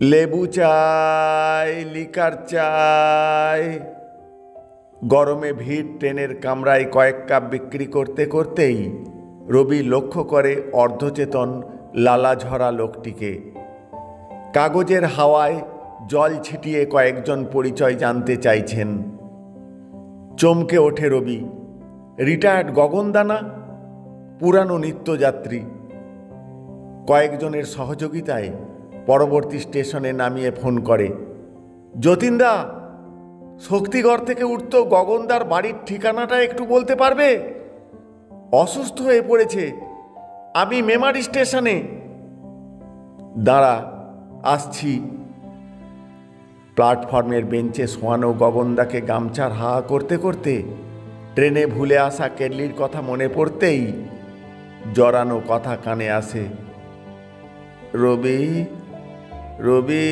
লেবু চাই, লিকার চাই। গরমে ভিড় ট্রেনের কামরায় কয়েক কাপ বিক্রি করতে করতেই রবি লক্ষ্য করে অর্ধচেতন লালাঝরা লোকটিকে। কাগজের হাওয়ায় জল ছিটিয়ে কয়েকজন পরিচয় জানতে চাইছেন। চমকে ওঠে রবি। রিটায়ার্ড গগনদানা, পুরানো নিত্যযাত্রী। কয়েকজনের সহযোগিতায় পরবর্তী স্টেশনে নামিয়ে ফোন করে, যতীনদা, শক্তিগড় থেকে উঠত গগনদার বাড়ির ঠিকানাটা একটু বলতে পারবে? অসুস্থ হয়ে পড়েছে, আমি মেমারি স্টেশনে। দাঁড়া, আসছি। প্ল্যাটফর্মের বেঞ্চে শোয়ানো গগনদাকে গামছার হা করতে করতে ট্রেনে ভুলে আসা কেটলির কথা মনে পড়তেই জড়ানো কথা কানে আসে, রবি, রবি।